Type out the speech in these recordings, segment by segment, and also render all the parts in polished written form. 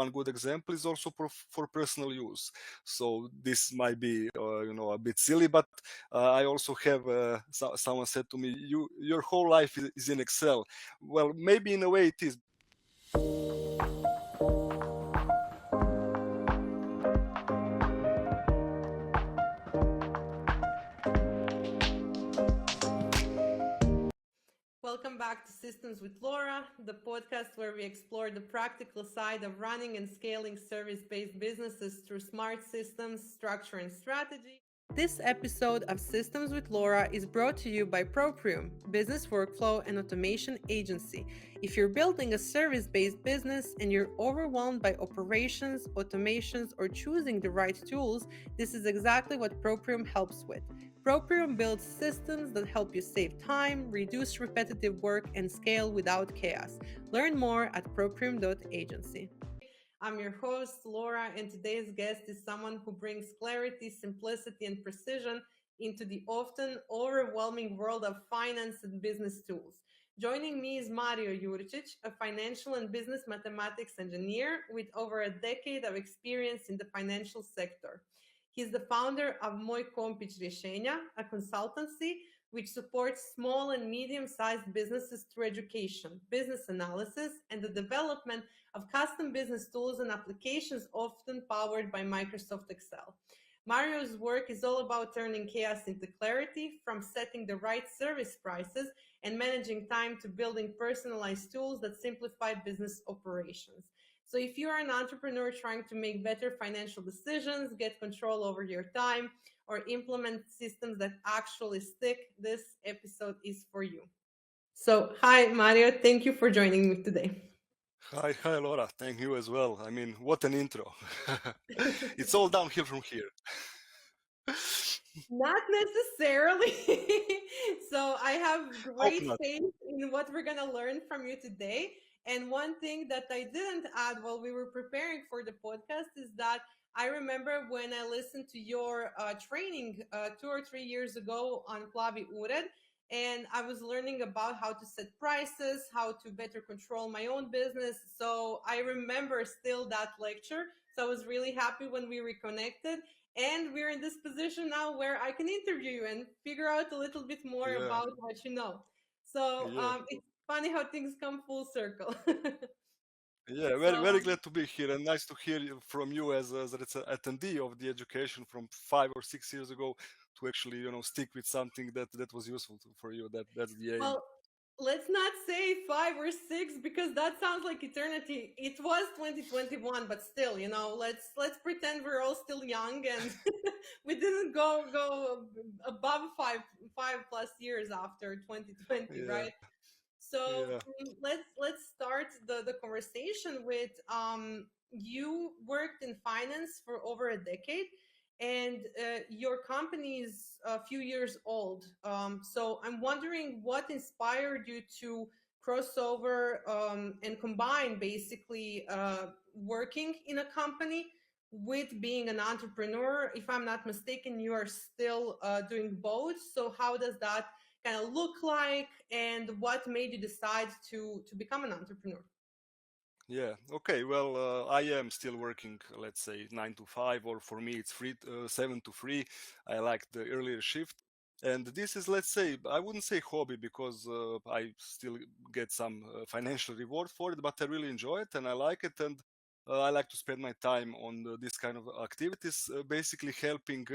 one good example is also for personal use. So this might be a bit silly, but I also have someone said to me, your whole life is in Excel. Well, maybe in a way it is. Welcome back to Systems with Laura, the podcast where we explore the practical side of running and scaling service-based businesses through smart systems, structure, and strategy. This episode of Systems with Laura is brought to you by Proprium, business workflow and automation agency. If you're building a service-based business and you're overwhelmed by operations, automations, or choosing the right tools, this is exactly what Proprium helps with. Proprium builds systems that help you save time, reduce repetitive work, and scale without chaos. Learn more at proprium.agency. I'm your host, Laura, and today's guest is someone who brings clarity, simplicity, and precision into the often overwhelming world of finance and business tools. Joining me is Mario Jurčić, a financial and business mathematics engineer with over a decade of experience in the financial sector. He's the founder of Moj Kompić Rješenja, a consultancy which supports small and medium-sized businesses through education, business analysis, and the development of custom business tools and applications often powered by Microsoft Excel. Mario's work is all about turning chaos into clarity, from setting the right service prices and managing time to building personalized tools that simplify business operations. So if you are an entrepreneur trying to make better financial decisions, get control over your time, or implement systems that actually stick, this episode is for you. So, hi, Mario. Thank you for joining me today. Hi, Laura. Thank you as well. I mean, what an intro. It's all downhill from here. Not necessarily. So I have Hope great not. faith in what we're going to learn from you today. And one thing that I didn't add while we were preparing for the podcast is that I remember when I listened to your training 2 or 3 years ago on Plavi Ured, and I was learning about how to set prices, how to better control my own business. So I remember still that lecture. So I was really happy when we reconnected. And we're in this position now where I can interview you and figure out a little bit more Yeah, about what you know. So yeah. it's funny how things come full circle. Yeah, very, So very glad to be here, and nice to hear from you as an attendee of the education from 5 or 6 years ago to actually, stick with something that was useful for you. That's the aim. well, let's not say 5 or 6 because that sounds like eternity. It was 2021, but still, let's pretend we're all still young and we didn't go above five plus years after 2020, Yeah, right? So yeah, let's start the conversation with you worked in finance for over a decade, and your company is a few years old. So I'm wondering what inspired you to cross over and combine basically working in a company with being an entrepreneur. If I'm not mistaken, you are still doing both. So how does that kind of look like, and what made you decide to become an entrepreneur? yeah. Okay, well, I am still working, let's say 9 to 5, or for me it's 7 to 3. I like the earlier shift. And this is, let's say, I wouldn't say hobby because I still get some financial reward for it, but I really enjoy it and I like it. And I like to spend my time on this kind of activities, basically helping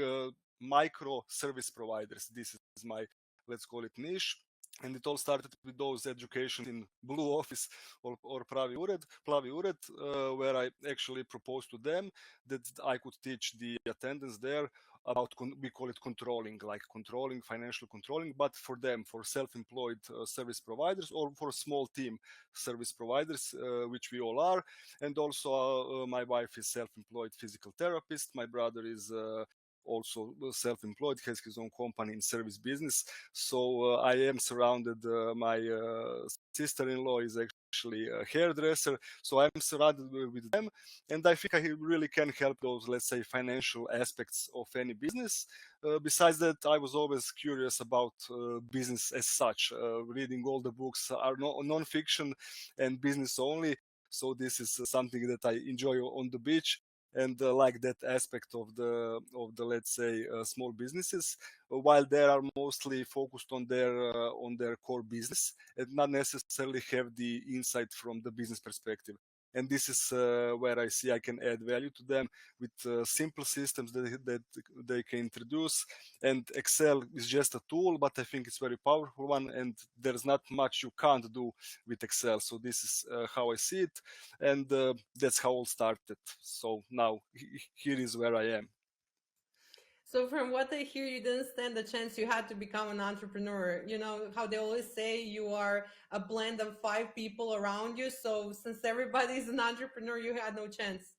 micro service providers. This is my, let's call it, niche. And it all started with those educations in Blue Office or Plavi Ured, where I actually proposed to them that I could teach the attendants there about, we call it controlling, like controlling, financial controlling, but for them, for self-employed service providers or for small team service providers, which we all are. And also my wife is self-employed physical therapist. My brother is also self-employed, has his own company in service business. So I am surrounded. My sister-in-law is actually a hairdresser, so I'm surrounded with them, and I think I really can help those, let's say, financial aspects of any business. Besides that, I was always curious about business as such. Reading all the books are non-fiction and business only. So this is something that I enjoy on the beach, and like that aspect of the let's say small businesses, while they are mostly focused on their core business and not necessarily have the insight from the business perspective. And this is where I see I can add value to them with simple systems that they can introduce. And Excel is just a tool, but I think it's a very powerful one, and there's not much you can't do with Excel. So this is how I see it, and that's how all started. So now here is where I am. So from what I hear, you didn't stand the chance. You had to become an entrepreneur. You know how they always say you are a blend of five people around you. So since everybody's an entrepreneur, you had no chance.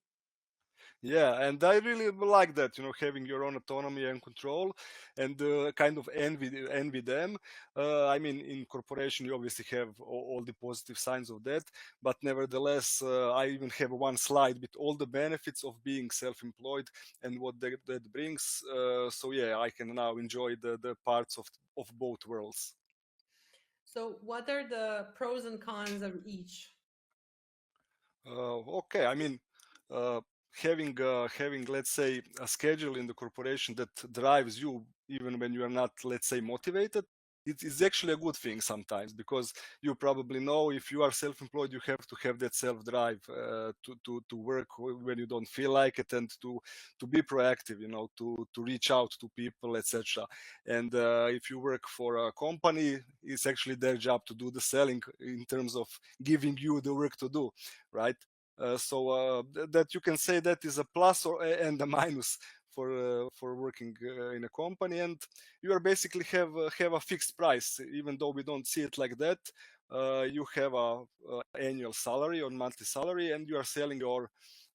Yeah, and I really like that, having your own autonomy and control, and kind of envy them. I mean, in corporation, you obviously have all the positive signs of that, but nevertheless, I even have one slide with all the benefits of being self-employed and what that brings. So yeah, I can now enjoy the parts of both worlds. So what are the pros and cons of each? Okay, I mean, uh, having let's say a schedule in the corporation that drives you even when you are not, let's say, motivated, it is actually a good thing sometimes, because you probably know if you are self-employed, you have to have that self-drive to work when you don't feel like it, and to be proactive, to reach out to people, etc. And if you work for a company, it's actually their job to do the selling in terms of giving you the work to do, right? That you can say that is a plus and a minus for working in a company, and you are basically have a fixed price, even though we don't see it like that. You have a annual salary or monthly salary, and you are selling your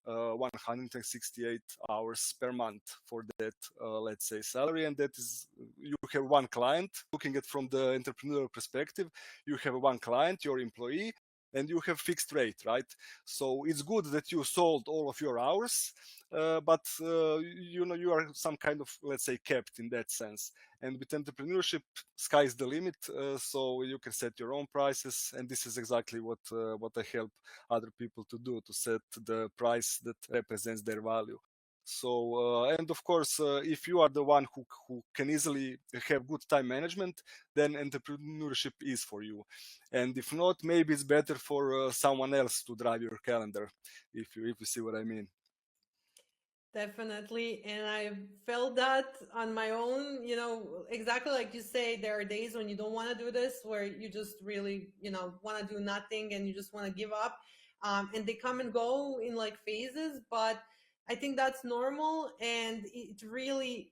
168 hours per month for that, let's say, salary. And that is, you have one client. Looking at from the entrepreneurial perspective, you have one client, your employee, and you have fixed rate, right? So it's good that you sold all of your hours, but you are some kind of, let's say, kept in that sense. And with entrepreneurship, sky's the limit, so you can set your own prices, and this is exactly what I help other people to do, to set the price that represents their value. So and of course, if you are the one who can easily have good time management, then entrepreneurship is for you. And if not, maybe it's better for someone else to drive your calendar, if you see what I mean. Definitely. And I felt that on my own, exactly like you say, there are days when you don't want to do this, where you just really, want to do nothing and you just want to give up. And they come and go in like phases, but I think that's normal. And it really,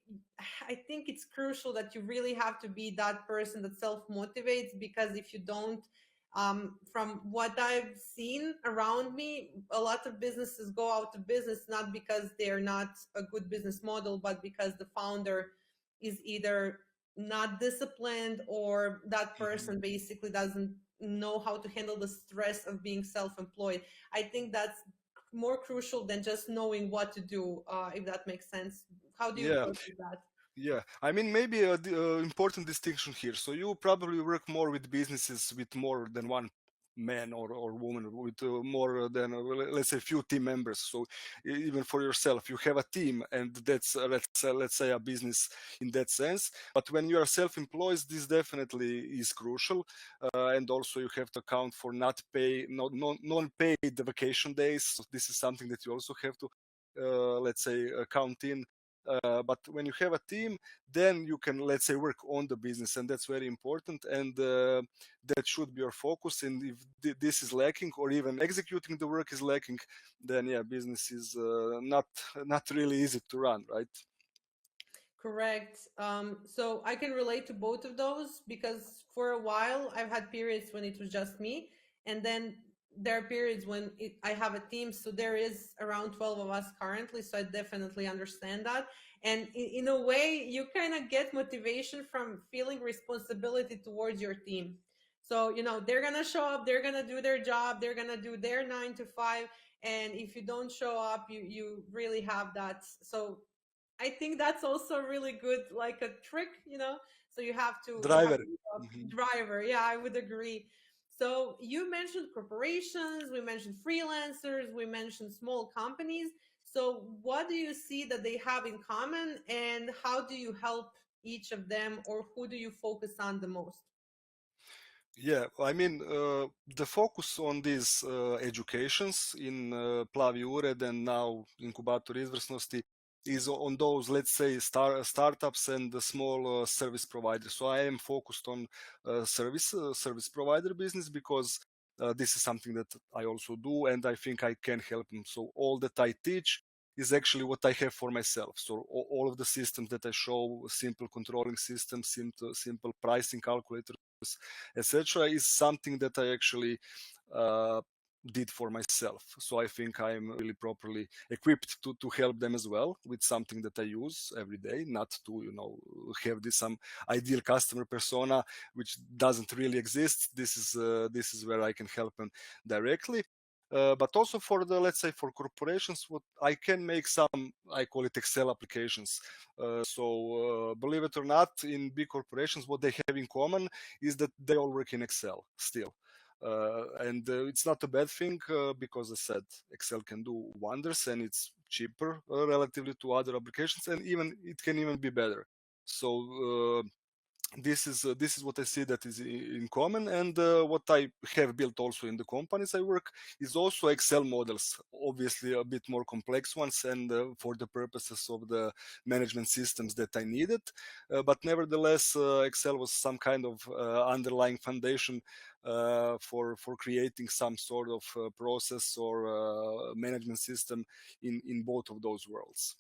I think it's crucial that you really have to be that person that self motivates, because if you don't, from what I've seen around me, a lot of businesses go out of business not because they're not a good business model, but because the founder is either not disciplined, or that Mhm. person basically doesn't know how to handle the stress of being self-employed. I think that's more crucial than just knowing what to do, if that makes sense. How do you Yeah. approach that? Yeah, I mean, maybe important distinction here. So you probably work more with businesses with more than one man or woman, with more than, let's say, few team members. So even for yourself, you have a team, and that's, let's say, a business in that sense. But when you are self-employed, this definitely is crucial, and also you have to account for not pay, non-paid vacation days. So this is something that you also have to, let's say, count in. But when you have a team, then you can, let's say, work on the business, and that's very important. And that should be your focus. And if this is lacking, or even executing the work is lacking, then yeah, business is not really easy to run, right? Correct. So I can relate to both of those, because for a while I've had periods when it was just me, and then there are periods when I have a team. So there is around 12 of us currently. So I definitely understand that. And in a way, you kind of get motivation from feeling responsibility towards your team. So, they're going to show up, they're going to do their job, they're going to do their 9 to 5. And if you don't show up, you really have that. So I think that's also really good, like a trick. So you have to Driver. show up. Mhm. Driver. Yeah, I would agree. So you mentioned corporations, we mentioned freelancers, we mentioned small companies. So what do you see that they have in common, and how do you help each of them, or who do you focus on the most? Yeah, I mean, the focus on these educations in Plavi Ured and now Inkubator Izvrsnosti is on those, let's say, startups and the small service providers. So I am focused on service provider business because this is something that I also do, and I think I can help them. So all that I teach is actually what I have for myself. So all of the systems that I show, simple controlling systems, simple pricing calculators, etc., is something that I actually uh, did for myself. So I think I'm really properly equipped to help them as well with something that I use every day, not to have this some ideal customer persona which doesn't really exist. This is where I can help them directly. But also for the, let's say, for corporations, what I can make some, I call it Excel applications. Believe it or not, in big corporations, what they have in common is that they all work in Excel still. And it's not a bad thing because, as I said, Excel can do wonders, and it's cheaper relatively to other applications, and even it can even be better. So this is what I see that is in common, and what I have built also in the companies I work is also Excel models, obviously a bit more complex ones, and for the purposes of the management systems that I needed. But nevertheless, Excel was some kind of underlying foundation for creating some sort of process or management system in both of those worlds.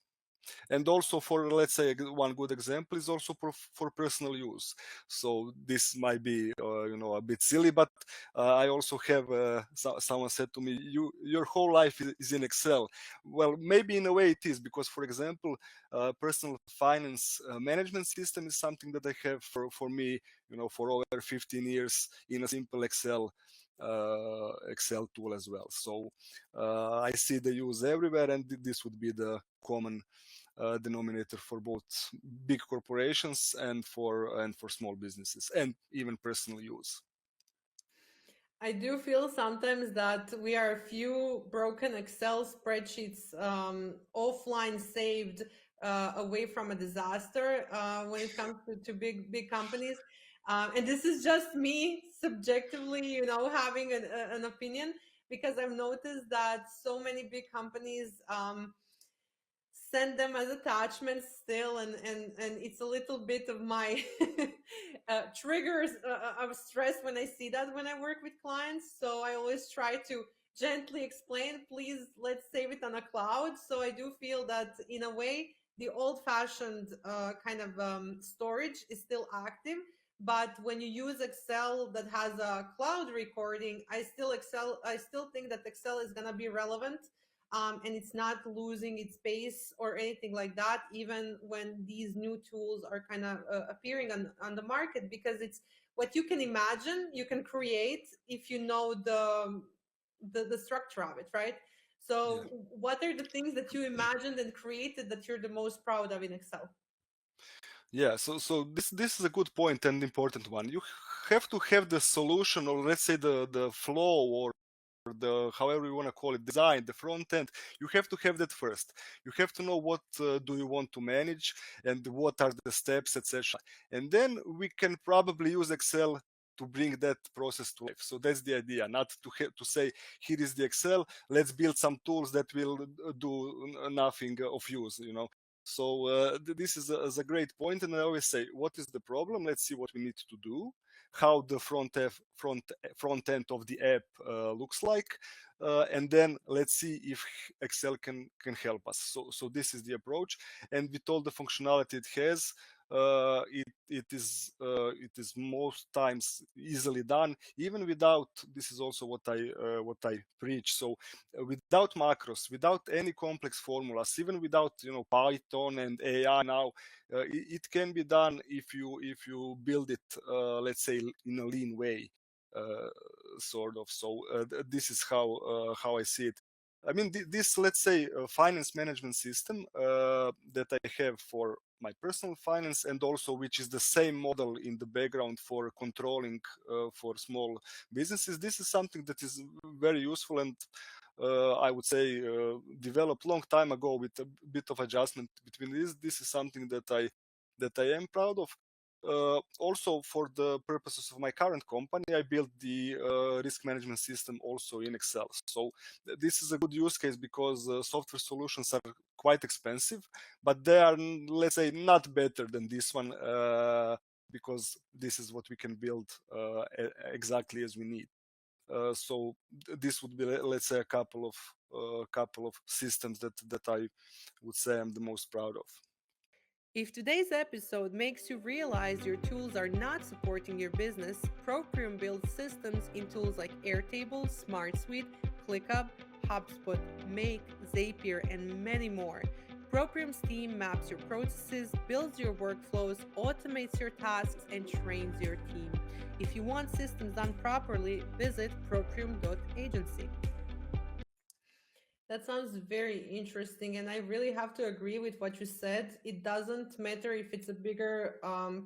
And also for, let's say, one good example is also for personal use. So this might be a bit silly, but I also have someone said to me, your whole life is in Excel. Well, maybe in a way it is, because, for example, personal finance management system is something that I have for me, for over 15 years in a simple Excel tool as well. So I see the use everywhere, and this would be the common denominator for both big corporations and for small businesses, and even personal use. I do feel sometimes that we are a few broken Excel spreadsheets, offline saved, away from a disaster when it comes to big companies. And this is just me subjectively, having an opinion, because I've noticed that so many big companies send them as attachments still, and it's a little bit of my triggers of stress when I see that when I work with clients. So I always try to gently explain, please, let's save it on a cloud. So I do feel that in a way the old fashioned kind of storage is still active, but when you use Excel that has a cloud recording, I still think that Excel is going to be relevant, and it's not losing its space or anything like that, even when these new tools are kind of appearing on the market, because it's what you can imagine, you can create if you know the structure of it, right? Yeah. So what are the things that you imagined and created that you're the most proud of in Excel? Yeah, so this is a good point and important one. You have to have the solution, or let's say the flow, or the, however you want to call it, design, the front end. You have to have that first. You have to know what do you want to manage and what are the steps, etc. And then we can probably use Excel to bring that process to life. So that's the idea, not to say, here is the Excel, let's build some tools that will do nothing of use. So this is a great point, and I always say, what is the problem? Let's see what we need to do, how the front end of the app looks like, and then let's see if Excel can help us. So this is the approach, and with all the functionality it has, it is most times easily done, even without. This is also what I preach. So without macros, without any complex formulas, even without Python and AI now, it can be done if you build it, let's say, in a lean way, sort of. So this is how I see it. I mean, this, let's say, finance management system that I have for my personal finance, and also which is the same model in the background for controlling for small businesses. This is something that is very useful, and I would say developed long time ago with a bit of adjustment between this. This is something that I am proud of. Also, for the purposes of my current company, I built the risk management system also in Excel. So this is a good use case because software solutions are quite expensive, but they are, let's say, not better than this one because this is what we can build exactly as we need. So this would be, let's say, a couple of systems that I would say I'm the most proud of. If today's episode makes you realize your tools are not supporting your business, Proprium builds systems in tools like Airtable, SmartSuite, ClickUp, HubSpot, Make, Zapier, and many more. Proprium's team maps your processes, builds your workflows, automates your tasks, and trains your team. If you want systems done properly, visit proprium.agency. That sounds very interesting. And I really have to agree with what you said. It doesn't matter if it's a bigger,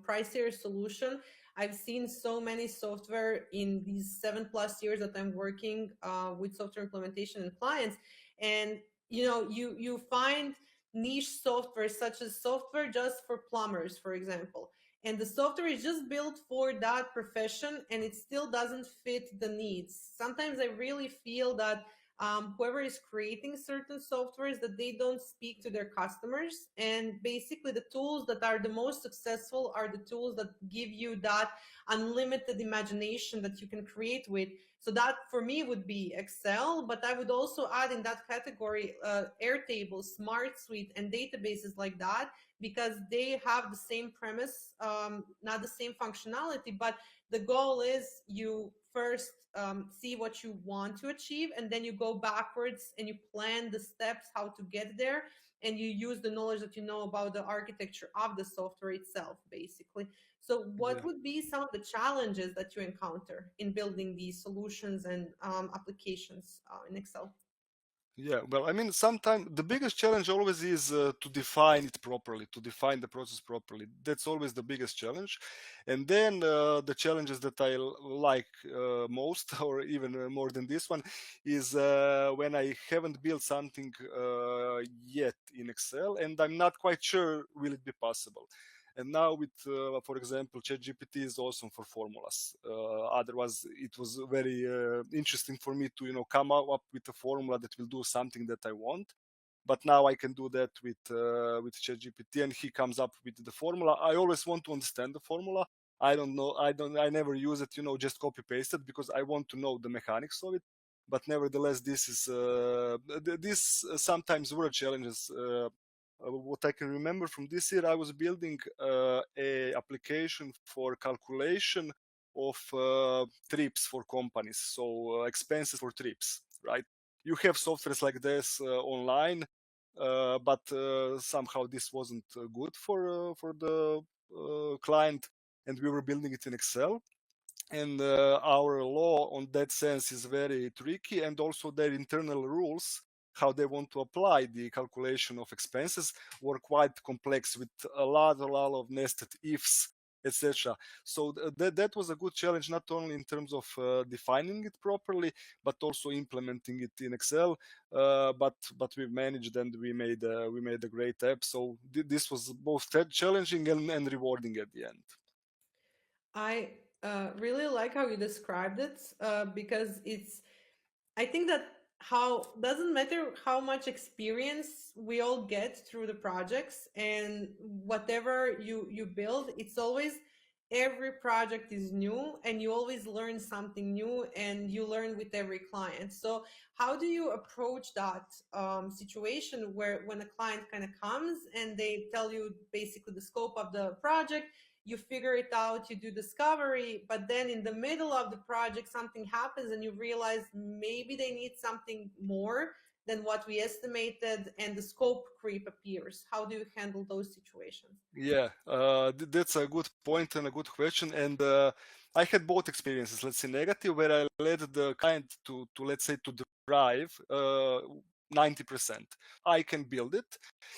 pricier solution. I've seen so many software in these 7+ years that I'm working with software implementation and clients. And, you find niche software such as software just for plumbers, for example. And the software is just built for that profession and it still doesn't fit the needs. Sometimes I really feel that whoever is creating certain softwares that they don't speak to their customers, and basically the tools that are the most successful are the tools that give you that unlimited imagination that you can create with. So that for me would be Excel, but I would also add in that category Airtable, SmartSuite, and databases like that, because they have the same premise, not the same functionality, but the goal is you first see what you want to achieve, and then you go backwards and you plan the steps how to get there, and you use the knowledge that you know about the architecture of the software itself, basically. So Yeah. what would be some of the challenges that you encounter in building these solutions and applications in Excel? Yeah, well, I mean, sometimes the biggest challenge always is to define it properly, to define the process properly. That's always the biggest challenge. And then the challenges that I like most, or even more than this one, is when I haven't built something yet in Excel, and I'm not quite sure will it be possible. And now with, for example, ChatGPT is awesome for formulas. Otherwise, it was very interesting for me to, come up with a formula that will do something that I want. But now I can do that with ChatGPT, and he comes up with the formula. I always want to understand the formula. I don't know. I never use it, just copy paste it because I want to know the mechanics of it. But nevertheless, this is this sometimes were challenges. What I can remember from this year, I was building a application for calculation of trips for companies, so expenses for trips, right? You have softwares like this online, but somehow this wasn't good for the client, and we were building it in Excel. And our law on that sense is very tricky, and also their internal rules how they want to apply the calculation of expenses were quite complex with a lot of nested ifs, etc. So that was a good challenge, not only in terms of defining it properly but also implementing it in Excel. But we managed, and we made a great app. So this was both challenging and rewarding at the end. I really like how you described it, because I think that how doesn't matter how much experience we all get through the projects and whatever you build, it's always every project is new and you always learn something new and you learn with every client. So how do you approach that situation where when a client kind of comes and they tell you basically the scope of the project, you figure it out, you do discovery, but then in the middle of the project something happens and you realize maybe they need something more than what we estimated, and the scope creep appears? How do you handle those situations? Yeah, that's a good point and a good question. And I had both experiences, let's say negative, where I led the client to let's say to drive 90%. I can build it,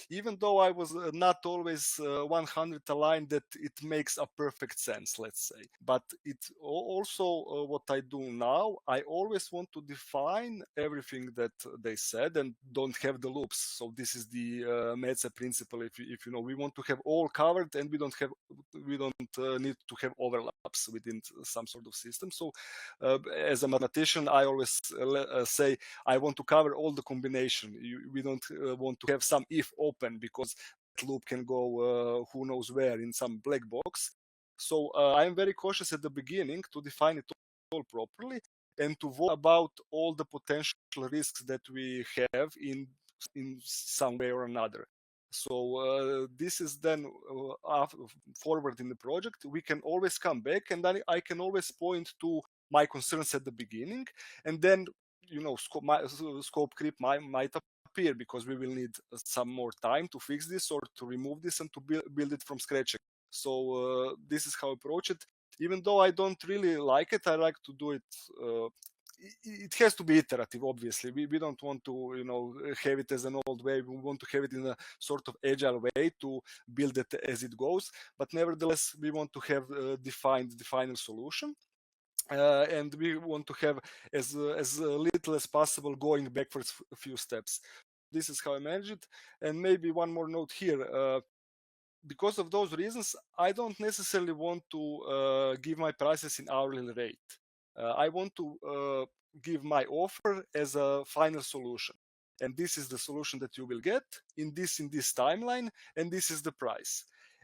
even though I was not always 100 aligned that it makes a perfect sense, let's say. But it also what I do now, I always want to define everything that they said and don't have the loops. So this is the Meze principle. If you know, we want to have all covered, and we don't need to have overlaps within some sort of system. So as a mathematician, I always say I want to cover all the combination. We don't want to have some if open, because that loop can go who knows where in some black box. So I am very cautious at the beginning to define it all properly and to avoid about all the potential risks that we have in some way or another. So this is then forward in the project. We can always come back, and then I can always point to my concerns at the beginning, and then scope creep might appear because we will need some more time to fix this or to remove this and to build it from scratch. So this is how I approach it. Even though I don't really like it, I like to do it. It has to be iterative, obviously. We don't want to have it as an old way. We want to have it in a sort of agile way to build it as it goes. But nevertheless, we want to have defined the final solution. And we want to have as little as possible going backwards a few steps. This is how I manage it. And maybe one more note here. Because of those reasons, I don't necessarily want to give my prices in hourly rate. I want to give my offer as a final solution. And this is the solution that you will get in this timeline, and this is the price.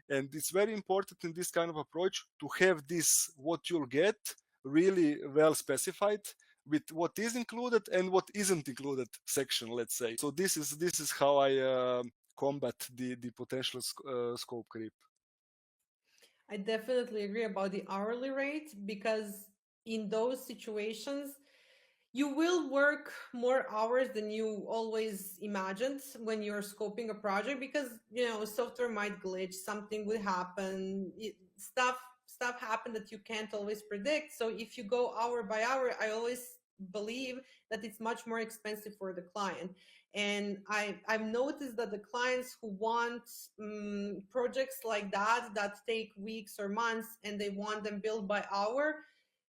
And it's very important in this kind of approach to have this, what you'll get, really well specified with what is included and what isn't included section, let's say. So this is how I combat the potential scope creep. I definitely agree about the hourly rate, because in those situations, you will work more hours than you always imagined when you're scoping a project, because software might glitch, something would happen, stuff happen that you can't always predict. So if you go hour by hour, I always believe that it's much more expensive for the client. And I've noticed that the clients who want projects like that take weeks or months, and they want them built by hour,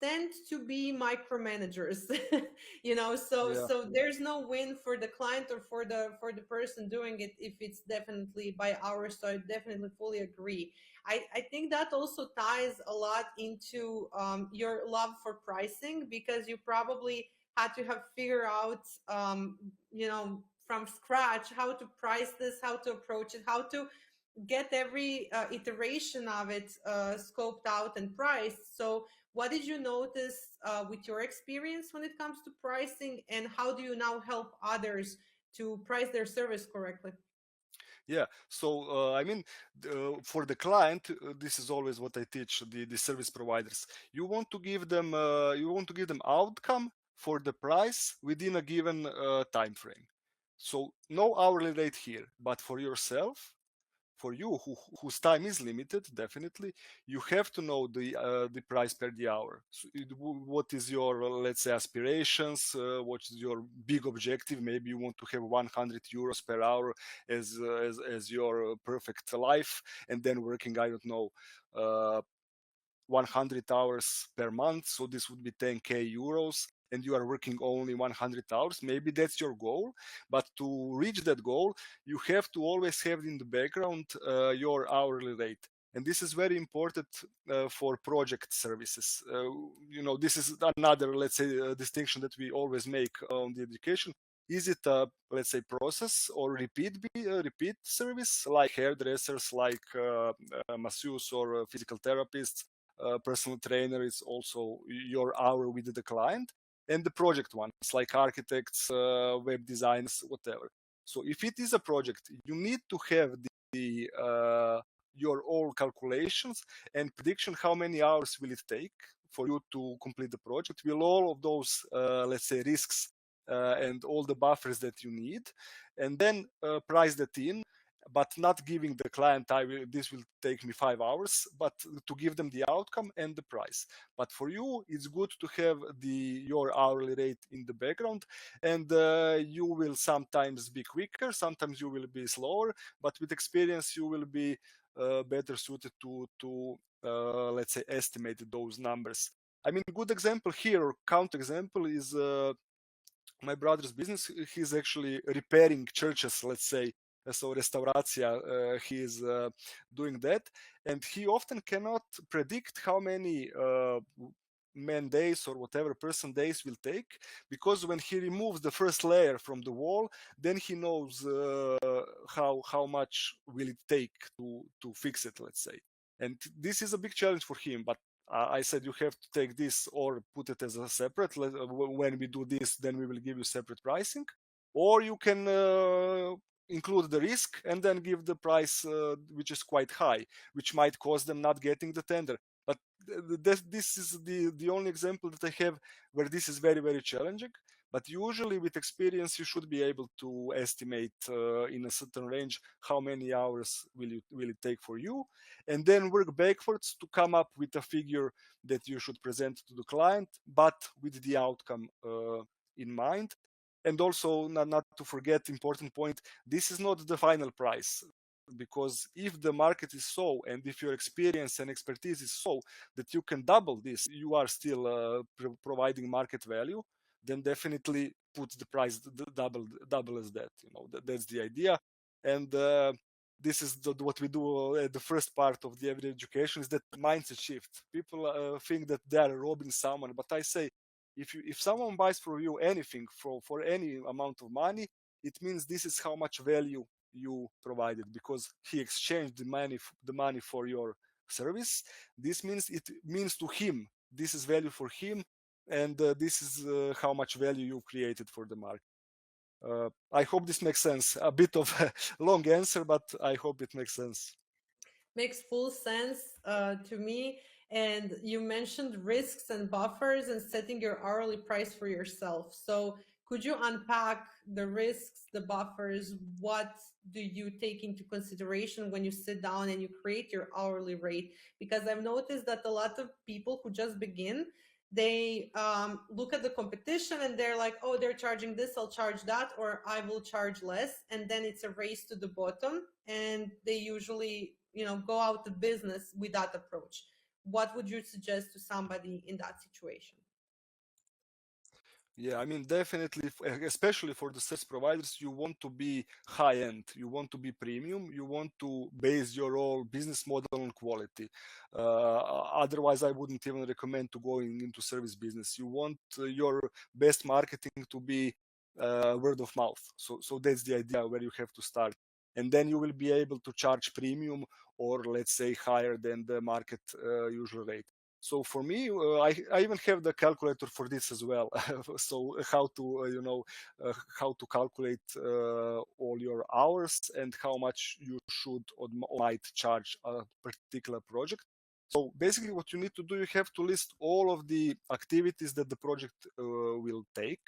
tend to be micromanagers. So Yeah. there's no win for the client or for the person doing it if it's definitely by hours. So I definitely fully agree. I think that also ties a lot into your love for pricing, because you probably had to have figured out from scratch how to price this, how to approach it, how to get every iteration of it scoped out and priced. So what did you notice with your experience when it comes to pricing, and how do you now help others to price their service correctly? Yeah. So I mean, for the client, this is always what I teach the service providers. You want to give them outcome for the price within a given time frame. So no hourly rate here, but for yourself, for you whose time is limited, definitely you have to know the price per the hour. So what is your let's say aspirations, what is your big objective? Maybe you want to have 100 euros per hour as your perfect life, and then working, I don't know, 100 hours per month, so this would be 10k euros, and you are working only 100 hours. Maybe that's your goal, but to reach that goal, you have to always have in the background your hourly rate. And this is very important for project services. This is another, let's say, distinction that we always make on the education. Is it a, let's say, process or repeat service, like hairdressers, like masseuse or physical therapists? Personal trainer is also your hour with the client, and the project ones like architects, web designers, whatever. So if it is a project, you need to have your all calculations and prediction how many hours will it take for you to complete the project with all of those let's say risks and all the buffers that you need, and then price that in but not giving the client this will take me 5 hours, but to give them the outcome and the price. But for you, it's good to have your hourly rate in the background, and you will sometimes be quicker, sometimes you will be slower, but with experience you will be better suited to let's say estimate those numbers. I mean, good example here, or counter example, is my brother's business. He's actually repairing churches, let's say. So restauracija, he is doing that, and he often cannot predict how many man days or whatever person days will take, because when he removes the first layer from the wall, then he knows how much will it take to fix it, let's say. And this is a big challenge for him, but I said you have to take this or put it as a separate. When we do this, then we will give you separate pricing, or you can include the risk and then give the price which is quite high, which might cause them not getting the tender. But this is the only example that I have where this is very, very challenging. But usually with experience, you should be able to estimate in a certain range how many hours will it take for you, and then work backwards to come up with a figure that you should present to the client, but with the outcome in mind. And also, not to forget, important point, this is not the final price, because if the market is so, and if your experience and expertise is so that you can double this, you are still providing market value, then definitely put the price double as that. That's the idea. And this is what we do at the first part of the everyday education, is that mindset shift. People think that they are robbing someone, but I say, if someone buys from you anything for any amount of money, it means this is how much value you provided, because he exchanged the money for your service. This means it means to him, this is value for him, and this is how much value you created for the market. I hope this makes sense. A bit of a long answer, but I hope it makes sense. Makes full sense to me. And you mentioned risks and buffers and setting your hourly price for yourself. So could you unpack the risks, the buffers? What do you take into consideration when you sit down and you create your hourly rate? Because I've noticed that a lot of people who just begin, they look at the competition and they're like, oh, they're charging this, I'll charge that, or I will charge less. And then it's a race to the bottom. And they usually, go out of business with that approach. What would you suggest to somebody in that situation? Yeah, I mean, definitely, especially for the service providers, you want to be high end, you want to be premium, you want to base your whole business model on quality. Otherwise, I wouldn't even recommend to going into service business. You want your best marketing to be word of mouth. So that's the idea where you have to start. And then you will be able to charge premium, or let's say higher than the market usual rate. So for me, I even have the calculator for this as well. So how to how to calculate all your hours and how much you should or might charge a particular project. So basically, what you need to do, you have to list all of the activities that the project will take.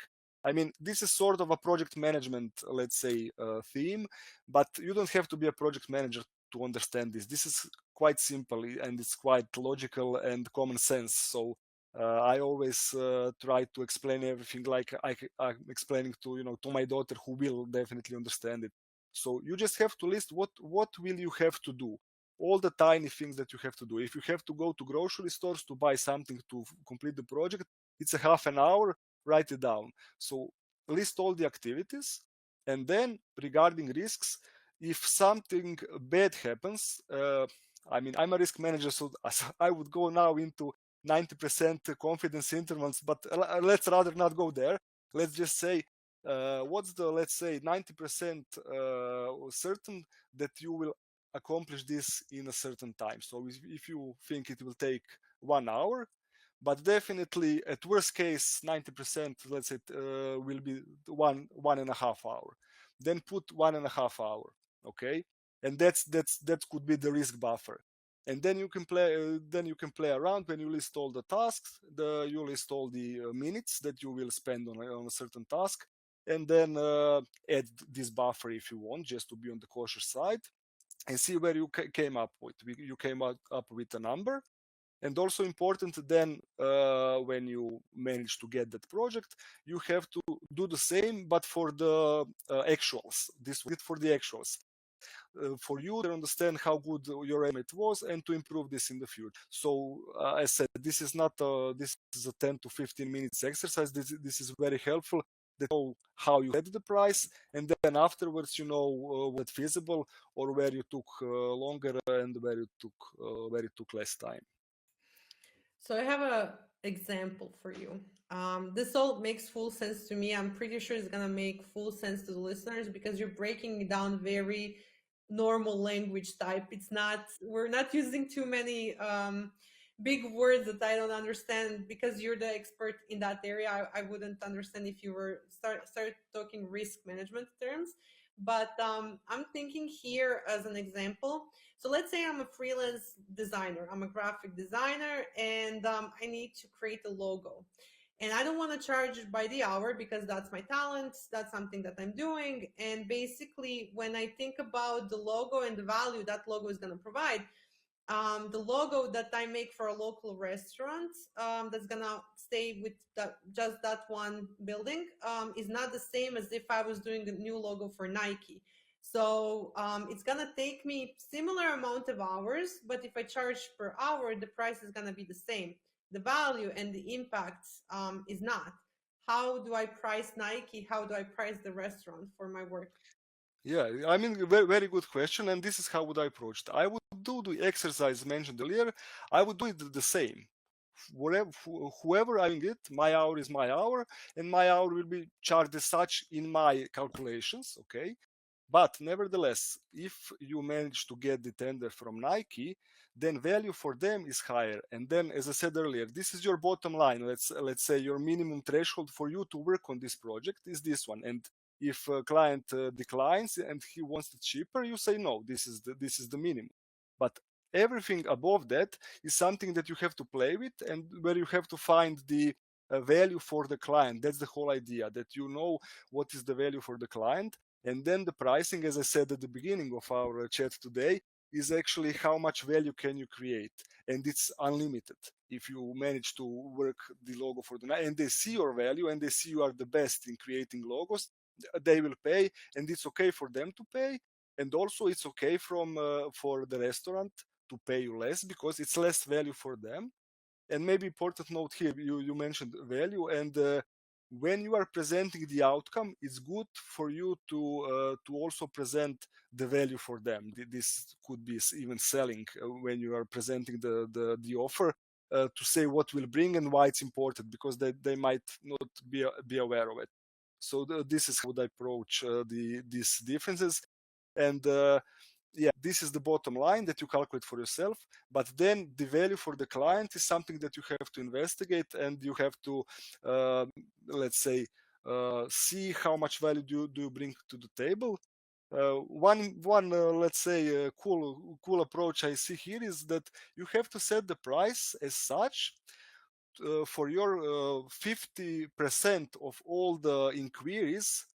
I mean, this is sort of a project management, let's say, theme, but you don't have to be a project manager to understand this. This is quite simple and it's quite logical and common sense. So I always try to explain everything like I'm explaining to my daughter, who will definitely understand it. So you just have to list what will you have to do, all the tiny things that you have to do. If you have to go to grocery stores to buy something to complete the project, it's a half an hour. Write it down. So list all the activities, and then regarding risks, if something bad happens, I mean, I'm a risk manager, so I would go now into 90% confidence intervals, but let's rather not go there. Let's just say, what's the, let's say, 90% certain that you will accomplish this in a certain time. So if you think it will take 1 hour, but definitely at worst case 90%, let's say, will be 1.5 hour, then put 1.5 hour, okay, and that could be the risk buffer. And then you can play around. When you list all the tasks, you list all the minutes that you will spend on a certain task, and then add this buffer if you want, just to be on the cautious side, and see where you came up with. You came up with a number. And also important then, when you manage to get that project, you have to do the same, but for the actuals. This was it for the actuals. For you to understand how good your estimate was and to improve this in the future. So I said, this is not this is a 10 to 15 minutes exercise. This is very helpful. That you know how you set the price, and then afterwards you know what feasible or where you took longer and where it took less time. So I have a example for you. This all makes full sense to me. I'm pretty sure it's gonna make full sense to the listeners because you're breaking it down very normal language type. We're not using too many big words that I don't understand because you're the expert in that area. I wouldn't understand if you were start talking risk management terms. But I'm thinking here as an example. So let's say I'm a freelance designer, I'm a graphic designer, and I need to create a logo. And I don't want to charge by the hour because that's my talent. That's something that I'm doing. And basically, when I think about the logo and the value that logo is going to provide, the logo that I make for a local restaurant that's gonna stay with just that one building is not the same as if I was doing a new logo for Nike. So it's gonna take me similar amount of hours, but if I charge per hour, the price is gonna be the same. The value and the impact is not. How do I price Nike? How do I price the restaurant for my work? Yeah, I mean, very, very good question, and this is how would I approach it. I would do the exercise mentioned earlier. I would do it the same. Whoever I'm doing it, my hour is my hour, and my hour will be charged as such in my calculations. Okay, but nevertheless, if you manage to get the tender from Nike, then value for them is higher. And then, as I said earlier, this is your bottom line. Let's say your minimum threshold for you to work on this project is this one. And if a client declines and he wants it cheaper, you say no. This is the minimum. But everything above that is something that you have to play with, and where you have to find the value for the client. That's the whole idea. That you know what is the value for the client, and then the pricing, as I said at the beginning of our chat today, is actually how much value can you create. And it's unlimited. If you manage to work the logo for the night and they see your value and they see you are the best in creating logos, they will pay, and it's okay for them to pay. And also it's okay for the restaurant to pay you less because it's less value for them. And maybe important note here, you mentioned value, and when you are presenting the outcome, it's good for you to also present the value for them. This could be even selling when you are presenting the offer, to say what will bring and why it's important, because they might not be aware of it. So this is how I approach these differences. And yeah, this is the bottom line that you calculate for yourself. But then the value for the client is something that you have to investigate, and you have to, let's say, see how much value do you bring to the table. One let's say cool approach I see here is that you have to set the price as such for your 50% of all the inquiries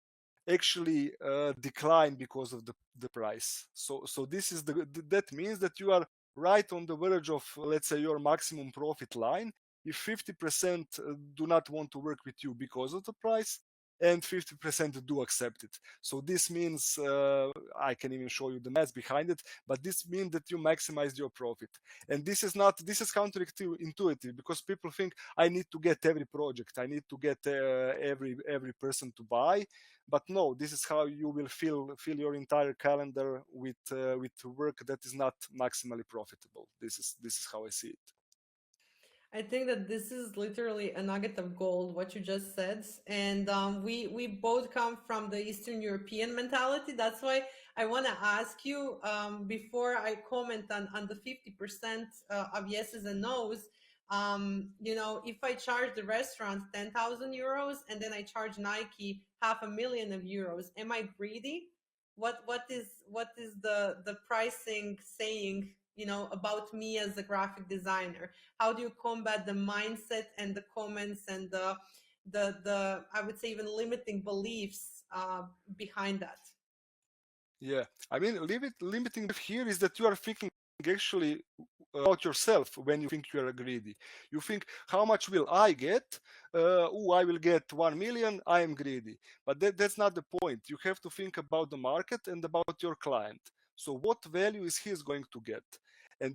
actually decline because of the price. So this is that means that you are right on the verge of, let's say, your maximum profit line. If 50% do not want to work with you because of the price, and 50% do accept it. So this means, I can even show you the math behind it, but this means that you maximize your profit. And this is counterintuitive, because people think I need to get every project, I need to get every person to buy. But no, this is how you will fill your entire calendar with work that is not maximally profitable. This is how I see it. I think that this is literally a nugget of gold, what you just said. And we both come from the Eastern European mentality. That's why I want to ask you before I comment on the 50% of yeses and nos. If I charge the restaurant 10,000 euros and then I charge Nike 500,000 of euros, am I greedy? What is the pricing saying, about me as a graphic designer? How do you combat the mindset and the comments and the I would say even limiting beliefs behind that. Yeah, I mean, limiting here is that you are thinking actually about yourself when you think you are greedy. You think, how much will I get? I will get 1 million. I am greedy. But that's not the point. You have to think about the market and about your client. So what value is he going to get? And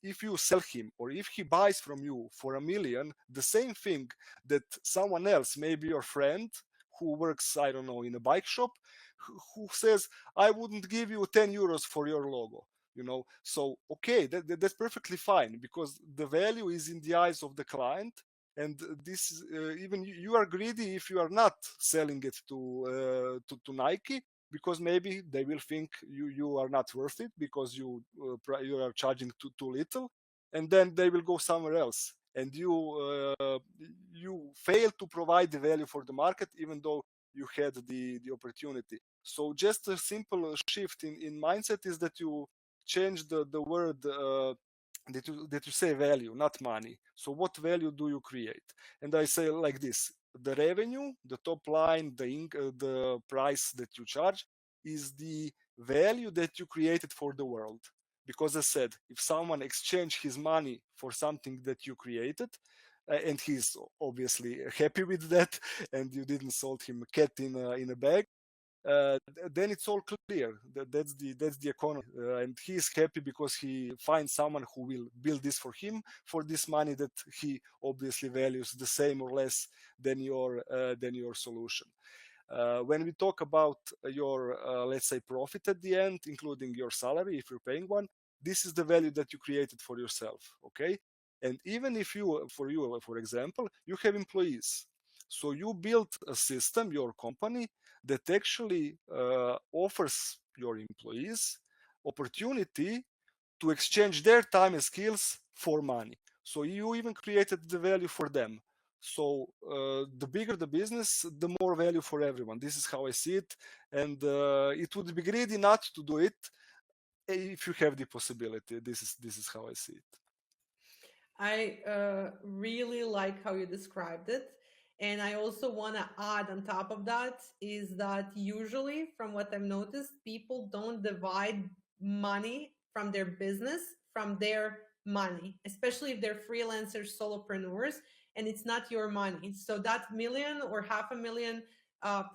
if you sell him or if he buys from you for 1 million, the same thing that someone else, maybe your friend who works, I don't know, in a bike shop, who says, I wouldn't give you 10 euros for your logo. So okay, that's perfectly fine, because the value is in the eyes of the client. And this even you are greedy if you are not selling it to Nike, because maybe they will think you are not worth it, because you are charging too little, and then they will go somewhere else, and you fail to provide the value for the market, even though you had the opportunity. So just a simple shift in mindset is that you change the word, that you say value, not money. So what value do you create? And I say like this: the revenue, the top line, the price that you charge is the value that you created for the world. Because I said, if someone exchange his money for something that you created, and he's obviously happy with that, and you didn't sold him a cat in a bag, then it's all clear. That's the economy, and he is happy because he finds someone who will build this for him for this money that he obviously values the same or less than your solution. When we talk about your, let's say, profit at the end, including your salary, if you're paying one, this is the value that you created for yourself. Okay. And even if for example, you have employees, so you built a system, your company, that actually offers your employees opportunity to exchange their time and skills for money. So you even created the value for them. So the bigger the business, the more value for everyone. This is how I see it, and it would be greedy not to do it if you have the possibility. This is how I see it. I really like how you described it. And I also want to add on top of that is that usually, from what I've noticed, people don't divide money from their business from their money, especially if they're freelancers, solopreneurs, and it's not your money. So that million or half a million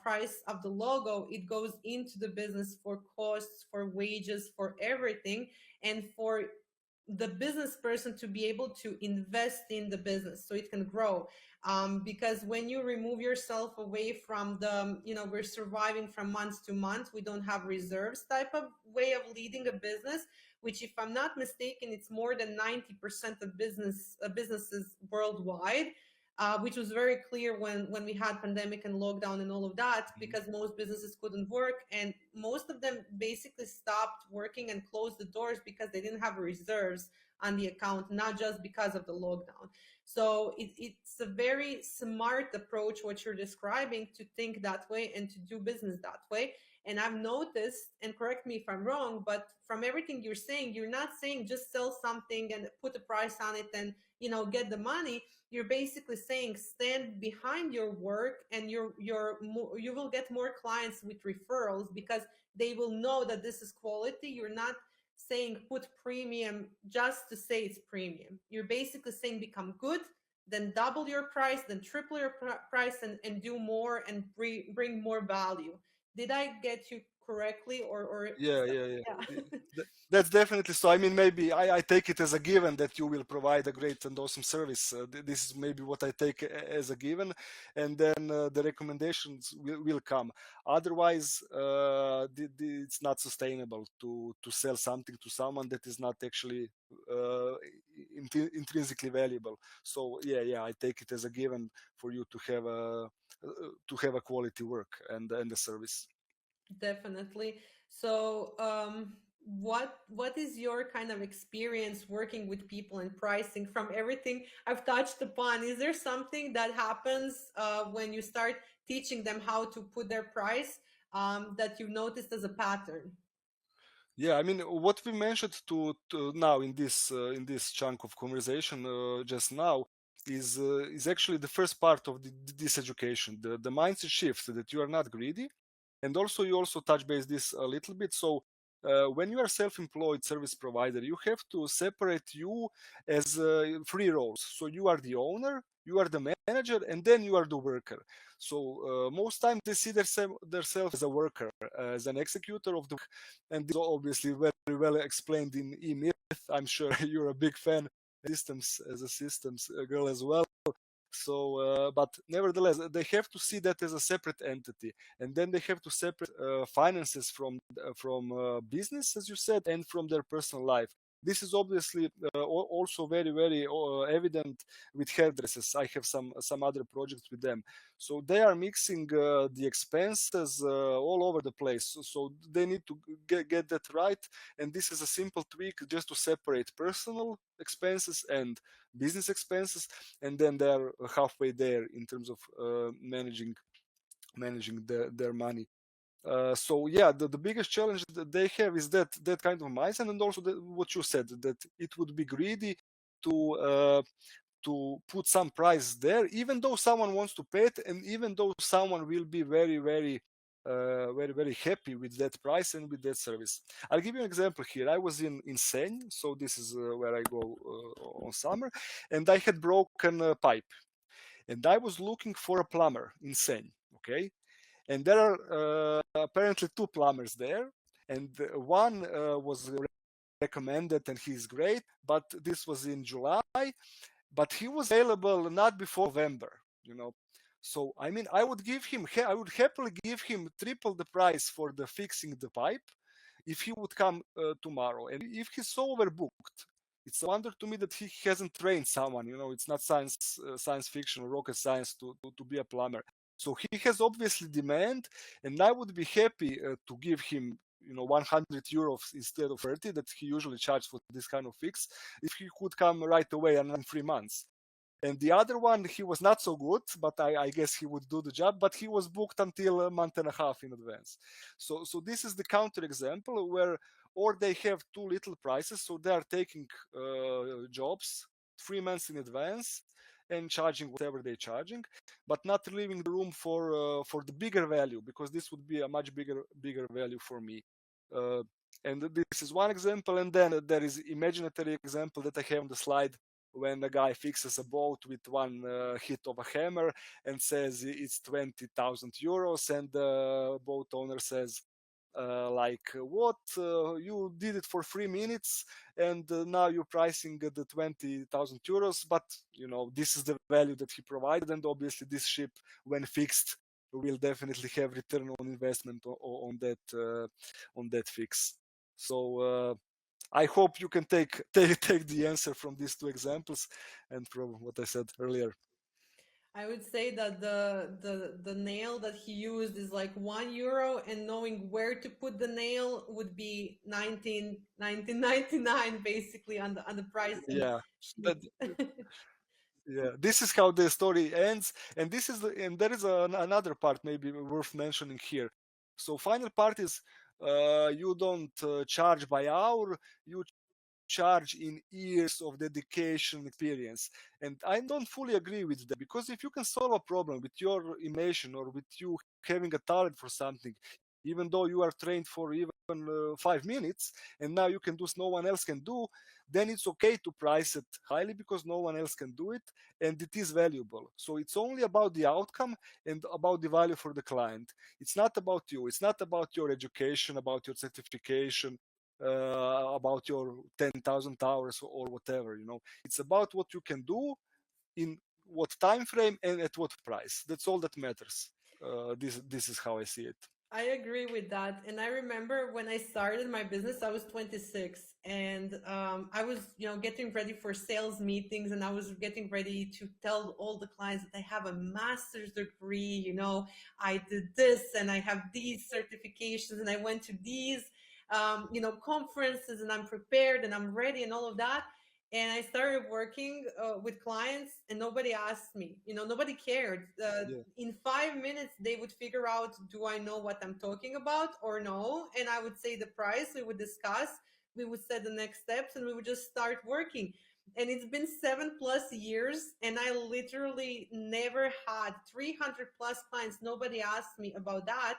price of the logo, it goes into the business for costs, for wages, for everything, and for the business person to be able to invest in the business so it can grow. Because when you remove yourself away from the, we're surviving from month to month, we don't have reserves type of way of leading a business, which, if I'm not mistaken, it's more than 90% of businesses worldwide. Which was very clear when we had pandemic and lockdown and all of that, because most businesses couldn't work, and most of them basically stopped working and closed the doors because they didn't have reserves on the account, not just because of the lockdown. So it's a very smart approach what you're describing, to think that way and to do business that way. And I've noticed, and correct me if I'm wrong, but from everything you're saying, you're not saying just sell something and put a price on it and get the money. You're basically saying stand behind your work, and you will get more clients with referrals, because they will know that this is quality. You're not saying put premium just to say it's premium. You're basically saying become good, then double your price, then triple your price, and do more and bring more value. Did I get you correctly, or Yeah, yeah, yeah. yeah? That's definitely so. I mean, maybe I take it as a given that you will provide a great and awesome service. This is maybe what I take as a given, and then the recommendations will come. Otherwise, it's not sustainable to sell something to someone that is not actually intrinsically valuable. So yeah, I take it as a given for you to have a quality work and a service. Definitely. So, what is your kind of experience working with people and pricing? From everything I've touched upon, is there something that happens when you start teaching them how to put their price, that you've noticed as a pattern? Yeah, I mean, what we mentioned to now in this chunk of conversation just now is actually the first part of this education, the mindset shift that you are not greedy. And also you also touch base this a little bit. So when you are self-employed service provider, you have to separate you as three roles. So you are the owner, you are the manager, and then you are the worker. So most times they see themselves as a worker, as an executor of the work. And this is obviously very well explained in E-Myth. I'm sure you're a big fan of systems as a systems girl as well. So, but nevertheless, they have to see that as a separate entity, and then they have to separate finances from business, as you said, and from their personal life. This is obviously also very evident with hairdressers. I have some other projects with them, so they are mixing the expenses all over the place. So they need to get that right, and this is a simple tweak just to separate personal expenses and business expenses, and then they're halfway there in terms of managing their money. So yeah, the biggest challenge that they have is that kind of mindset, and also what you said, that it would be greedy to put some price there, even though someone wants to pay it, and even though someone will be very happy with that price and with that service. I'll give you an example here. I was in Senj, so this is where I go on summer, and I had broken a pipe, and I was looking for a plumber in Senj. Okay, and there are apparently two plumbers there, and one was recommended, and he's great, but this was in July, but he was available not before November, you know. So I mean, I would happily give him triple the price for the fixing the pipe if he would come tomorrow. And if he's so overbooked, it's a wonder to me that he hasn't trained someone. You know, it's not science fiction or rocket science to be a plumber. So he has obviously demand, and I would be happy to give him 100 euros instead of 30 that he usually charges for this kind of fix, if he could come right away and in 3 months. And the other one, he was not so good, but I guess he would do the job, but he was booked until a month and a half in advance. So this is the counter example where, or they have too little prices, so they are taking jobs 3 months in advance and charging whatever they're charging, but not leaving the room for the bigger value, because this would be a much bigger value for me. And this is one example, and then there is imaginary example that I have on the slide, when a guy fixes a boat with one hit of a hammer and says it's 20,000 euros, and the boat owner says, what, you did it for 3 minutes, and now you're pricing the 20,000 euros, but this is the value that he provided, and obviously this ship, when fixed, will definitely have return on investment on that fix. So I hope you can take the answer from these two examples and from what I said earlier. I would say that the nail that he used is like €1, and knowing where to put the nail would be 1999 basically on the pricing Yeah. sheet. Yeah, this is how the story ends, and there is another part maybe worth mentioning here. So final part is, you don't charge by hour, you charge in years of dedication experience. And I don't fully agree with that, because if you can solve a problem with your imagination, or with you having a talent for something, even though you are trained for even 5 minutes, and now you can do no one else can do, then it's okay to price it highly, because no one else can do it, and it is valuable. So it's only about the outcome and about the value for the client. It's not about you. It's not about your education, about your certification, about your 10,000 hours or whatever. It's about what you can do, in what time frame, and at what price. That's all that matters. This is how I see it. I agree with that. And I remember when I started my business, I was 26, and I was, getting ready for sales meetings, and I was getting ready to tell all the clients that I have a master's degree, I did this, and I have these certifications, and I went to these, conferences, and I'm prepared and I'm ready and all of that. And I started working with clients, and nobody asked me, nobody cared. Yeah. In 5 minutes, they would figure out, do I know what I'm talking about or no? And I would say the price, we would discuss, we would set the next steps, and we would just start working. And it's been 7+ years, and I literally never had 300 plus clients. Nobody asked me about that.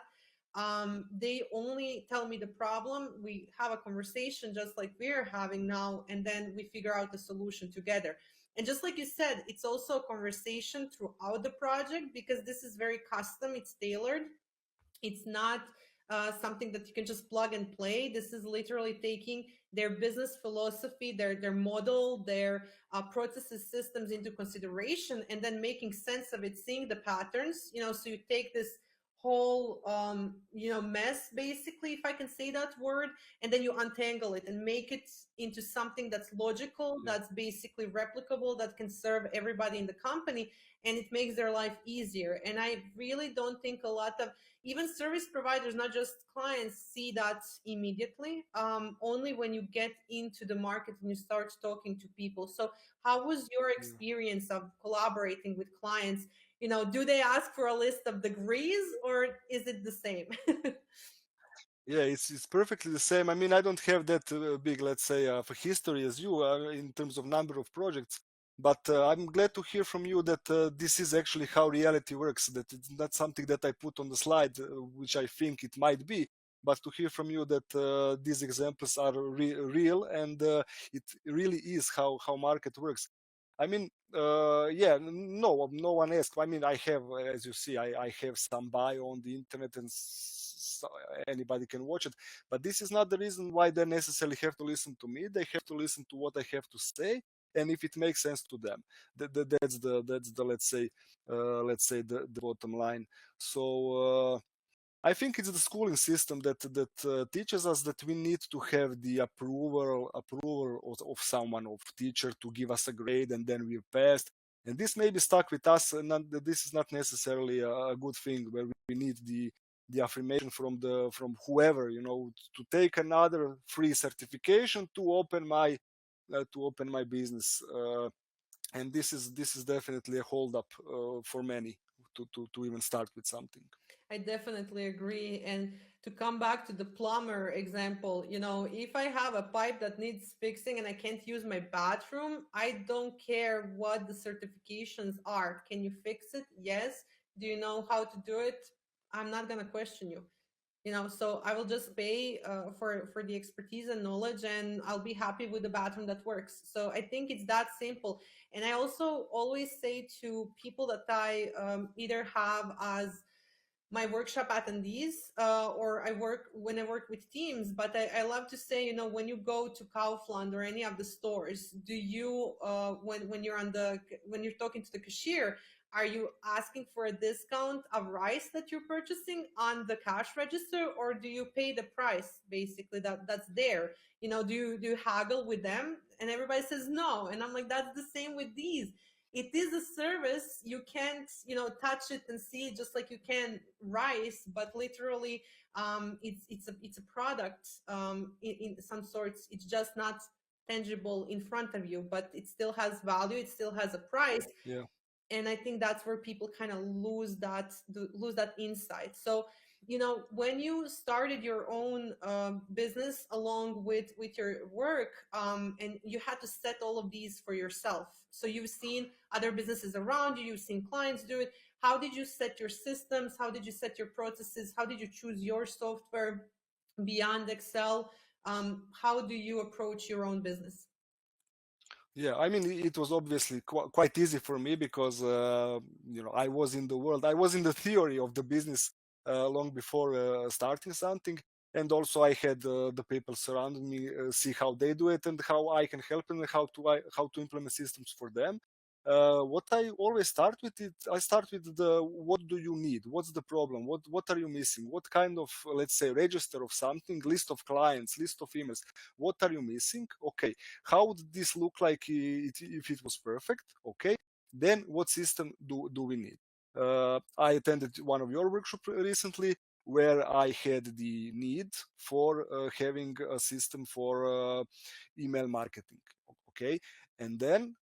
They only tell me the problem. We have a conversation just like we're having now, and then we figure out the solution together. And just like you said, it's also a conversation throughout the project, because this is very custom, it's tailored. It's not something that you can just plug and play. This is literally taking their business philosophy, their model, their processes, systems into consideration, and then making sense of it, seeing the patterns. So you take this whole mess, basically, if I can say that word, and then you untangle it and make it into something that's logical, Yeah. that's basically replicable, that can serve everybody in the company, and it makes their life easier. And I really don't think a lot of even service providers, not just clients, see that immediately. Only when you get into the market and you start talking to people. So how was your Yeah. experience of collaborating with clients? Do they ask for a list of degrees, or is it the same? Yeah, it's perfectly the same. I mean, I don't have that big, let's say, of a history as you are in terms of number of projects, but I'm glad to hear from you that this is actually how reality works. That it's not something that I put on the slide, which I think it might be, but to hear from you that these examples are real, and it really is how market works. I mean, yeah, no one asked. I mean, I have, as you see, I have some bio on the internet, and anybody can watch it. But this is not the reason why they necessarily have to listen to me. They have to listen to what I have to say, and if it makes sense to them. That's the let's say the bottom line. So. I think it's the schooling system that teaches us that we need to have the approval of someone, of teacher, to give us a grade, and then we're passed. And this may be stuck with us, and this is not necessarily a good thing, where we need the affirmation from whoever, to take another free certification to open my business. And this is definitely a hold up for many to even start with something. I definitely agree. And to come back to the plumber example, if I have a pipe that needs fixing and I can't use my bathroom, I don't care what the certifications are. Can you fix it? Yes. Do you know how to do it? I'm not going to question you. So I will just pay for the expertise and knowledge, and I'll be happy with the bathroom that works. So I think it's that simple. And I also always say to people that I either have as my workshop attendees, or when I work with teams. But I love to say, when you go to Kaufland or any of the stores, do you when you're talking to the cashier, are you asking for a discount of rice that you're purchasing on the cash register, or do you pay the price basically that's there? Do you haggle with them? And everybody says no, and I'm like, that's the same with these. It is a service. You can't touch it and see it, just like you can rice, but literally it's a product, in some sorts. It's just not tangible in front of you, but it still has value, it still has a price. Yeah. And I think that's where people kind of lose that insight. So when you started your own business along with your work, and you had to set all of these for yourself, so you've seen other businesses around you, you've seen clients do it. How did you set your systems? How did you set your processes? How did you choose your software beyond Excel? How do you approach your own business? Yeah, I mean, it was obviously quite easy for me because I was in the world, I was in the theory of the business long before starting something, and also I had the people surrounding me see how they do it and how I can help them, and how to implement systems for them. What I always start with it, I start with the what do you need? What's the problem? What are you missing? What kind of, let's say, register of something, list of clients, list of emails? What are you missing? Okay, how would this look like if it was perfect? Okay, then what system do we need? I attended one of your workshops recently, where I had the need for having a system for email marketing. Okay, and then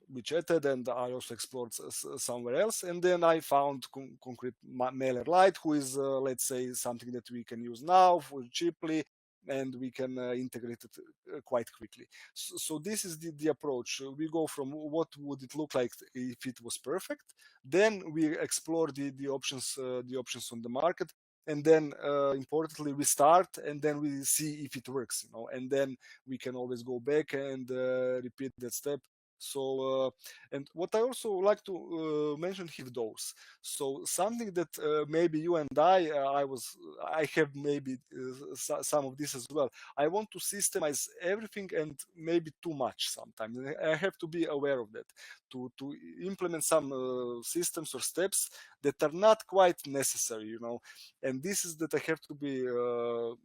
we chatted, and I also explored somewhere else, and then I found concrete MailerLite, who is let's say something that we can use now for cheaply, and we can integrate it quite quickly. So this is the approach. We go from what would it look like if it was perfect, then we explore the options on the market, and then importantly we start, and then we see if it works, and then we can always go back and repeat that step. So and what I also like to mention here, those, so something that maybe you and I have maybe some of this as well. I want to systemize everything, and maybe too much sometimes. I have to be aware of that, to implement some systems or steps that are not quite necessary, and this is that I have to be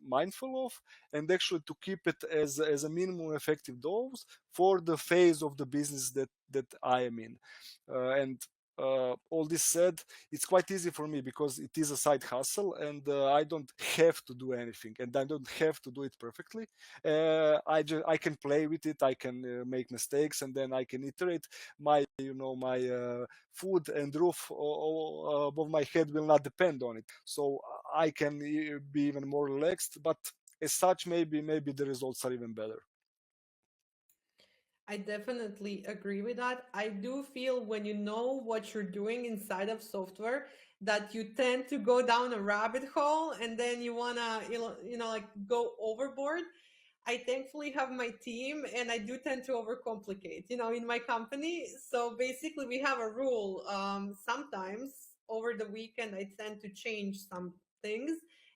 mindful of, and actually to keep it as a minimum effective dose for the phase of the business that I am in. And all this said, it's quite easy for me because it is a side hustle, and I don't have to do anything, and I don't have to do it perfectly. I can play with it, I can make mistakes, and then I can iterate. My food and roof above my head will not depend on it, so I can be even more relaxed. But as such, maybe the results are even better. I definitely agree with that. I do feel when you know what you're doing inside of software, that you tend to go down a rabbit hole, and then you wanna, like go overboard. I thankfully have my team, and I do tend to overcomplicate, in my company. So basically, we have a rule. Sometimes over the weekend, I tend to change some things.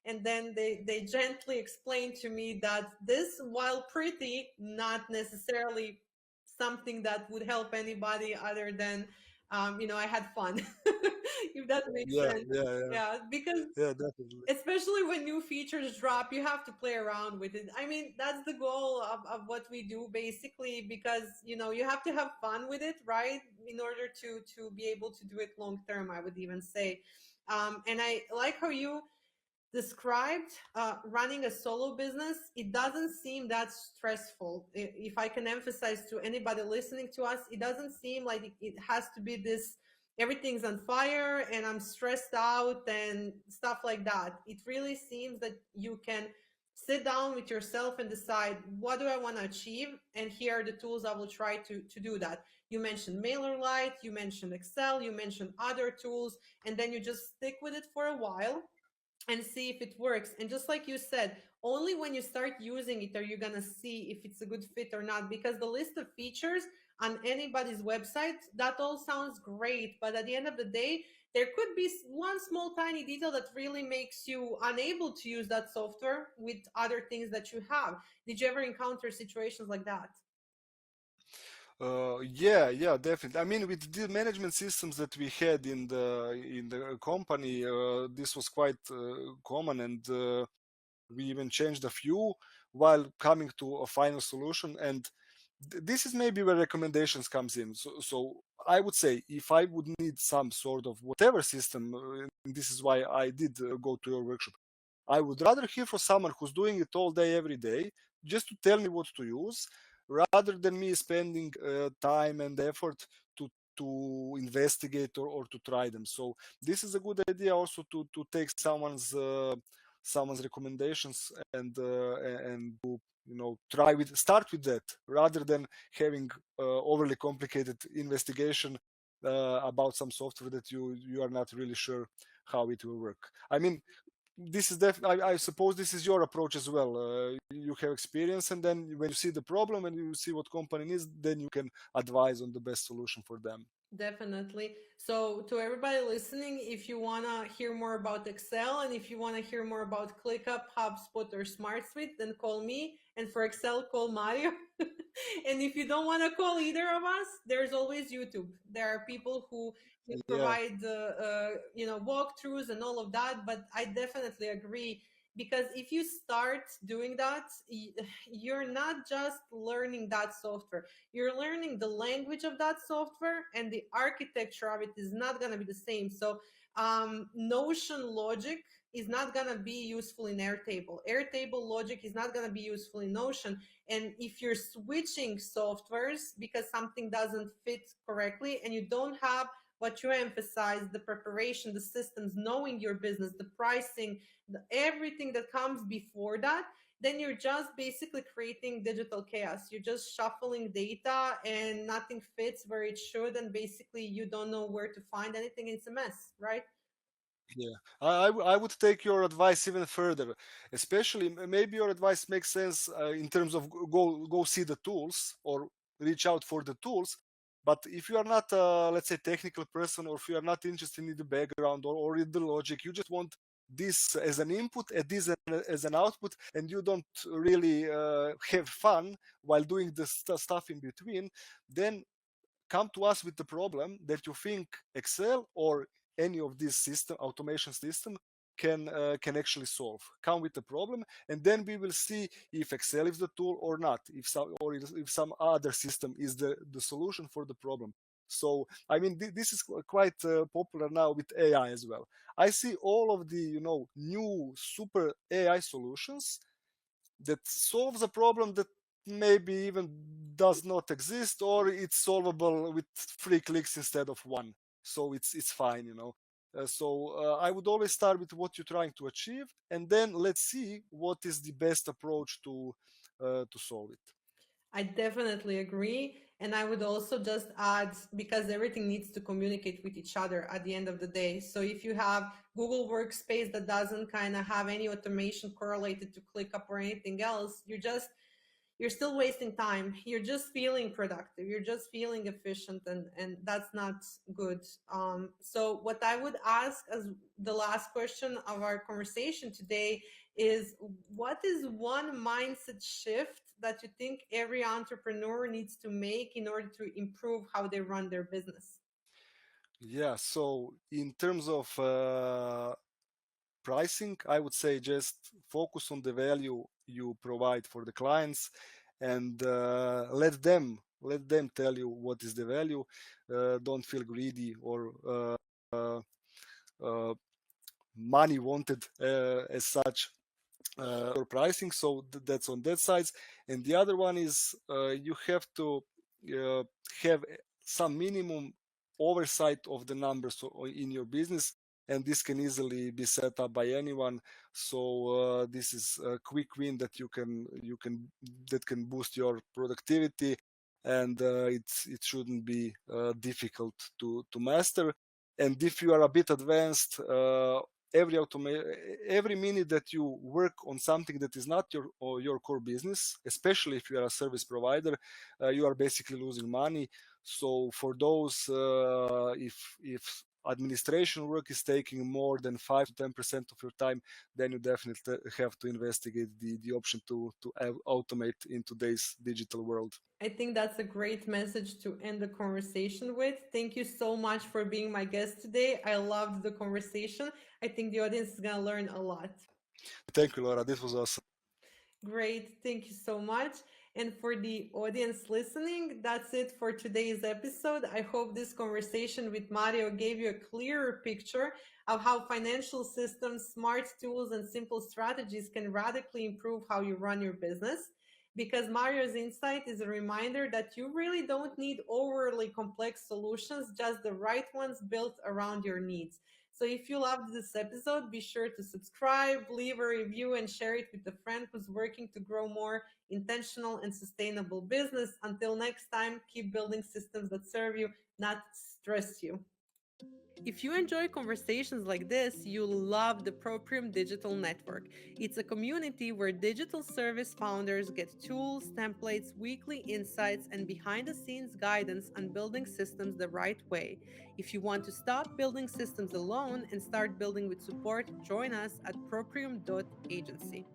And then they gently explain to me that this, while pretty, not necessarily something that would help anybody other than, I had fun, if that makes Yeah, sense. yeah, yeah, Yeah, because yeah, definitely. especially when new features drop, you have to play around with it. I mean, that's the goal of what we do basically, because you have to have fun with it, right, in order to be able to do it long term, I would even say. And I like how you described running a solo business. It doesn't seem that stressful. If I can emphasize to anybody listening to us, it doesn't seem like it has to be this everything's on fire and I'm stressed out and stuff like that. It really seems that you can sit down with yourself and decide, what do I want to achieve, and here are the tools I will try to do that. You mentioned MailerLite, you mentioned Excel, you mentioned other tools, and then you just stick with it for a while and see if it works. And just like you said, only when you start using it are you going to see if it's a good fit or not, because the list of features on anybody's website, that all sounds great, but at the end of the day, there could be one small tiny detail that really makes you unable to use that software with other things that you have. Did you ever encounter situations like that? Yeah, yeah, definitely. I mean, with the management systems that we had in the company, this was quite common, and we even changed a few while coming to a final solution. And this is maybe where recommendations comes in. So I would say, if I would need some sort of whatever system, and this is why I did go to your workshop, I would rather hear from someone who's doing it all day, every day, just to tell me what to use, rather than me spending time and effort to investigate or to try them. So this is a good idea also to take someone's recommendations, and to start with that, rather than having overly complicated investigation about some software that you are not really sure how it will work. I mean, this is I suppose this is your approach as well. You have experience, and then when you see the problem and you see what company needs, then you can advise on the best solution for them. Definitely. So, to everybody listening, if you want to hear more about Excel and if you want to hear more about ClickUp, HubSpot, or SmartSuite, then call me. And for Excel, call Mario. And if you don't want to call either of us, there's always YouTube. There are people who Yeah. provide, walkthroughs and all of that. But I definitely agree, because if you start doing that, you're not just learning that software, you're learning the language of that software, and the architecture of it is not going to be the same. So Notion logic is not going to be useful in Airtable. Airtable logic is not going to be useful in Notion. And if you're switching softwares because something doesn't fit correctly, and you don't have what you emphasize, the preparation, the systems, knowing your business, the pricing, everything that comes before that, then you're just basically creating digital chaos. You're just shuffling data and nothing fits where it should. And basically, you don't know where to find anything. It's a mess, right? Yeah, I would take your advice even further. Especially, maybe your advice makes sense in terms of go see the tools or reach out for the tools. But if you are not, let's say, technical person, or if you are not interested in the background or in the logic, you just want this as an input and this as an output, and you don't really have fun while doing the stuff in between, then come to us with the problem that you think Excel or any of these system automation system can actually solve. Come with the problem, and then we will see if Excel is the tool or not, if some other system is the solution for the problem. So I mean, this is quite popular now with AI as well. I see all of the new super AI solutions that solves a problem that maybe even does not exist, or it's solvable with 3 clicks instead of one. So it's fine. So I would always start with what you're trying to achieve, and then let's see what is the best approach to solve it. I definitely agree. And I would also just add, because everything needs to communicate with each other at the end of the day. So if you have Google Workspace that doesn't kind of have any automation correlated to ClickUp or anything else, you're still wasting time. You're just feeling productive. You're just feeling efficient, and that's not good. So what I would ask as the last question of our conversation today is, what is one mindset shift that you think every entrepreneur needs to make in order to improve how they run their business? Yeah, so in terms of pricing, I would say just focus on the value you provide for the clients, and let them tell you what is the value. Don't feel greedy or uh, money wanted as such or pricing. So that's on that side. And the other one is you have to uh, have some minimum oversight of the numbers in your business, and this can easily be set up by anyone. So this is a quick win that you can that can boost your productivity, and it shouldn't be difficult to master. And if you are a bit advanced, every minute that you work on something that is not your core business, especially if you are a service provider, you are basically losing money. So for those, if administration work is taking more than 5 to 10% of your time, then you definitely have to investigate the option to automate in today's digital world. I think that's a great message to end the conversation with. Thank you so much for being my guest today. I loved the conversation. I think the audience is going to learn a lot. Thank you, Laura. This was awesome. Great. Thank you so much. And for the audience listening, that's it for today's episode. I hope this conversation with Mario gave you a clearer picture of how financial systems, smart tools, and simple strategies can radically improve how you run your business. Because Mario's insight is a reminder that you really don't need overly complex solutions, just the right ones built around your needs. So if you loved this episode, be sure to subscribe, leave a review, and share it with a friend who's working to grow more intentional and sustainable business. Until next time, keep building systems that serve you, not stress you. If you enjoy conversations like this, you'll love the Proprium Digital Network. It's a community where digital service founders get tools, templates, weekly insights, and behind the scenes guidance on building systems the right way. If you want to stop building systems alone and start building with support, join us at proprium.agency.